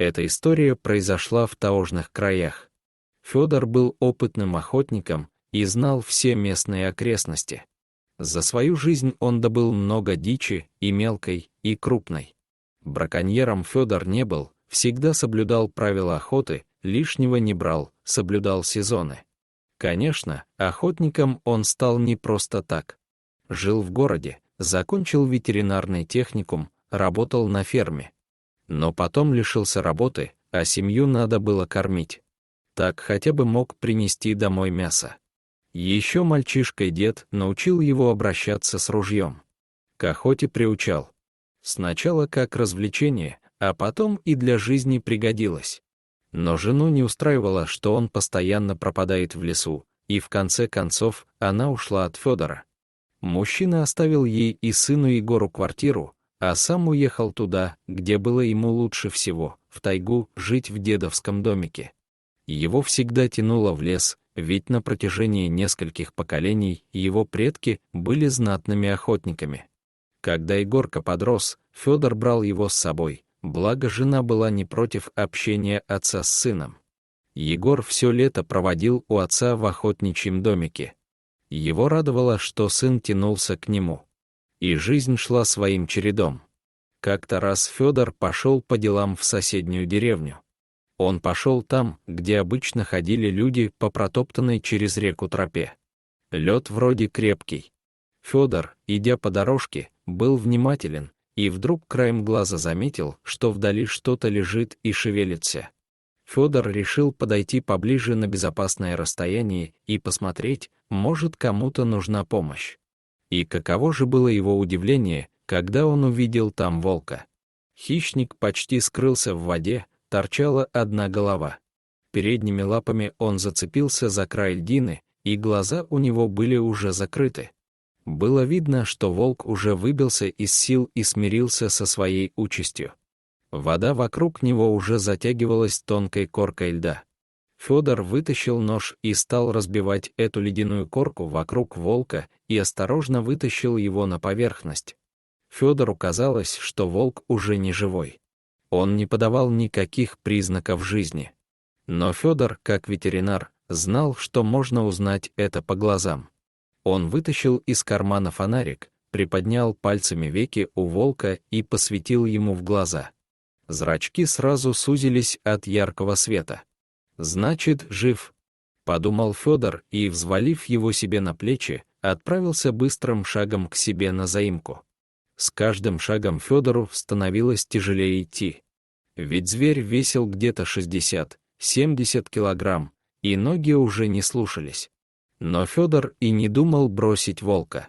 Эта история произошла в таежных краях. Федор был опытным охотником и знал все местные окрестности. За свою жизнь он добыл много дичи, и мелкой, и крупной. Браконьером Федор не был, всегда соблюдал правила охоты, лишнего не брал, соблюдал сезоны. Конечно, охотником он стал не просто так. Жил в городе, закончил ветеринарный техникум, работал на ферме. Но потом лишился работы, а семью надо было кормить. Так хотя бы мог принести домой мясо. Еще мальчишкой дед научил его обращаться с ружьем. К охоте приучал. Сначала как развлечение, а потом и для жизни пригодилось. Но жену не устраивало, что он постоянно пропадает в лесу, и в конце концов она ушла от Федора. Мужчина оставил ей и сыну Егору квартиру, а сам уехал туда, где было ему лучше всего, в тайгу, жить в дедовском домике. Его всегда тянуло в лес, ведь на протяжении нескольких поколений его предки были знатными охотниками. Когда Егорка подрос, Федор брал его с собой, благо жена была не против общения отца с сыном. Егор все лето проводил у отца в охотничьем домике. Его радовало, что сын тянулся к нему. И жизнь шла своим чередом. Как-то раз Федор пошел по делам в соседнюю деревню. Он пошел там, где обычно ходили люди по протоптанной через реку тропе. Лед вроде крепкий. Федор, идя по дорожке, был внимателен, и вдруг краем глаза заметил, что вдали что-то лежит и шевелится. Федор решил подойти поближе на безопасное расстояние и посмотреть, может, кому-то нужна помощь. И каково же было его удивление, когда он увидел там волка. Хищник почти скрылся в воде, торчала одна голова. Передними лапами он зацепился за край льдины, и глаза у него были уже закрыты. Было видно, что волк уже выбился из сил и смирился со своей участью. Вода вокруг него уже затягивалась тонкой коркой льда. Федор вытащил нож и стал разбивать эту ледяную корку вокруг волка и осторожно вытащил его на поверхность. Федору казалось, что волк уже не живой. Он не подавал никаких признаков жизни. Но Федор, как ветеринар, знал, что можно узнать это по глазам. Он вытащил из кармана фонарик, приподнял пальцами веки у волка и посветил ему в глаза. Зрачки сразу сузились от яркого света. «Значит, жив», — подумал Федор и, взвалив его себе на плечи, отправился быстрым шагом к себе на заимку. С каждым шагом Федору становилось тяжелее идти. Ведь зверь весил где-то 60-70 килограмм, и ноги уже не слушались. Но Федор и не думал бросить волка.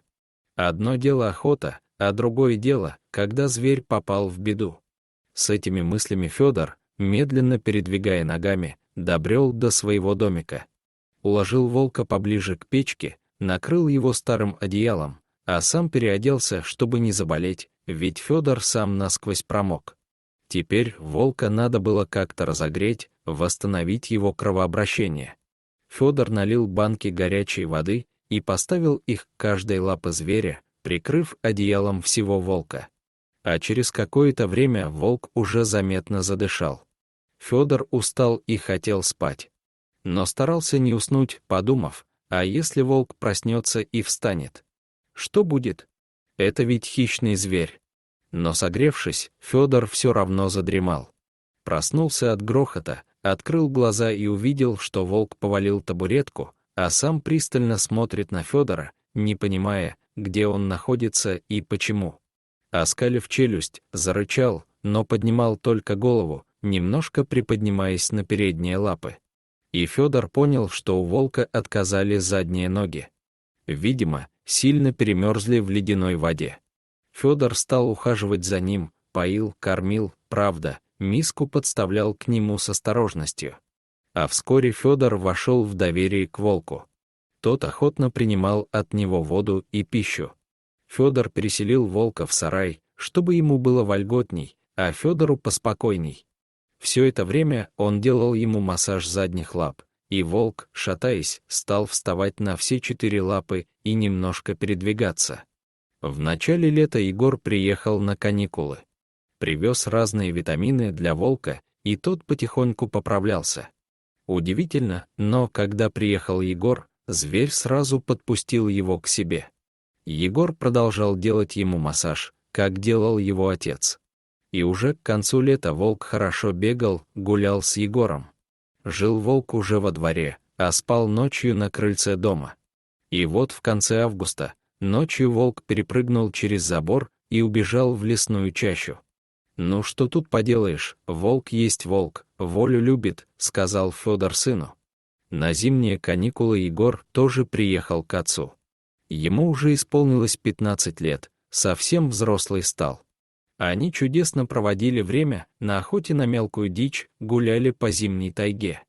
Одно дело охота, а другое дело, когда зверь попал в беду. С этими мыслями Федор, медленно передвигая ногами, добрел до своего домика. Уложил волка поближе к печке, накрыл его старым одеялом, а сам переоделся, чтобы не заболеть, ведь Федор сам насквозь промок. Теперь волка надо было как-то разогреть, восстановить его кровообращение. Федор налил банки горячей воды и поставил их к каждой лапе зверя, прикрыв одеялом всего волка. А через какое-то время волк уже заметно задышал. Федор устал и хотел спать. Но старался не уснуть, подумав, а если волк проснется и встанет? Что будет? Это ведь хищный зверь. Но согревшись, Федор все равно задремал. Проснулся от грохота, открыл глаза и увидел, что волк повалил табуретку, а сам пристально смотрит на Федора, не понимая, где он находится и почему. Оскалив челюсть, зарычал, но поднимал только голову, немножко приподнимаясь на передние лапы. И Федор понял, что у волка отказали задние ноги. Видимо, сильно перемерзли в ледяной воде. Федор стал ухаживать за ним, поил, кормил, правда, миску подставлял к нему с осторожностью. А вскоре Федор вошел в доверие к волку. Тот охотно принимал от него воду и пищу. Федор переселил волка в сарай, чтобы ему было вольготней, а Федору поспокойней. Все это время он делал ему массаж задних лап, и волк, шатаясь, стал вставать на все 4 лапы и немножко передвигаться. В начале лета Егор приехал на каникулы. Привез разные витамины для волка и тот потихоньку поправлялся. Удивительно, но когда приехал Егор, зверь сразу подпустил его к себе. Егор продолжал делать ему массаж, как делал его отец. И уже к концу лета волк хорошо бегал, гулял с Егором. Жил волк уже во дворе, а спал ночью на крыльце дома. И вот в конце августа, ночью волк перепрыгнул через забор и убежал в лесную чащу. «Ну что тут поделаешь, волк есть волк, волю любит», — сказал Федор сыну. На зимние каникулы Егор тоже приехал к отцу. Ему уже исполнилось 15 лет, совсем взрослый стал. Они чудесно проводили время, на охоте на мелкую дичь, гуляли по зимней тайге.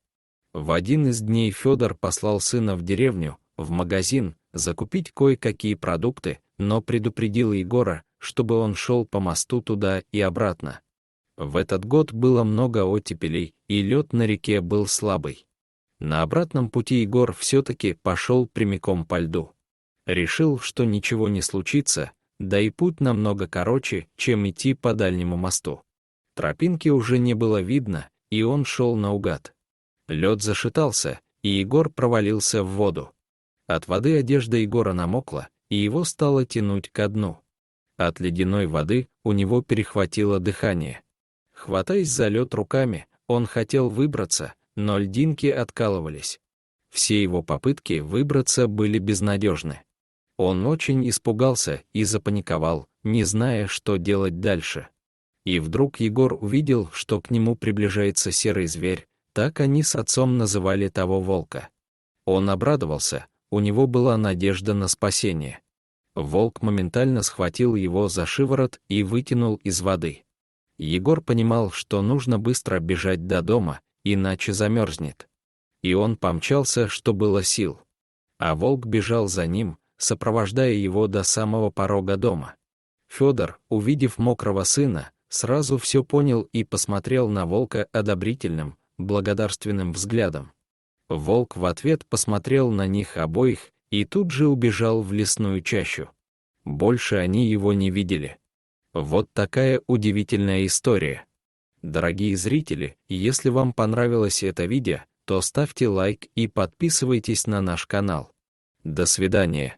В один из дней Федор послал сына в деревню, в магазин, закупить кое-какие продукты, но предупредил Егора, чтобы он шел по мосту туда и обратно. В этот год было много оттепелей, и лед на реке был слабый. На обратном пути Егор все-таки пошел прямиком по льду. Решил, что ничего не случится, да и путь намного короче, чем идти по дальнему мосту. Тропинки уже не было видно, и он шел наугад. Лед зашатался, и Егор провалился в воду. От воды одежда Егора намокла, и его стало тянуть ко дну. От ледяной воды у него перехватило дыхание. Хватаясь за лед руками, он хотел выбраться, но льдинки откалывались. Все его попытки выбраться были безнадежны. Он очень испугался и запаниковал, не зная, что делать дальше. И вдруг Егор увидел, что к нему приближается серый зверь, так они с отцом называли того волка. Он обрадовался, у него была надежда на спасение. Волк моментально схватил его за шиворот и вытянул из воды. Егор понимал, что нужно быстро бежать до дома, иначе замерзнет. И он помчался, что было сил. А волк бежал за ним, сопровождая его до самого порога дома. Федор, увидев мокрого сына, сразу все понял и посмотрел на волка одобрительным, благодарственным взглядом. Волк в ответ посмотрел на них обоих и тут же убежал в лесную чащу. Больше они его не видели. Вот такая удивительная история. Дорогие зрители, если вам понравилось это видео, то ставьте лайк и подписывайтесь на наш канал. До свидания.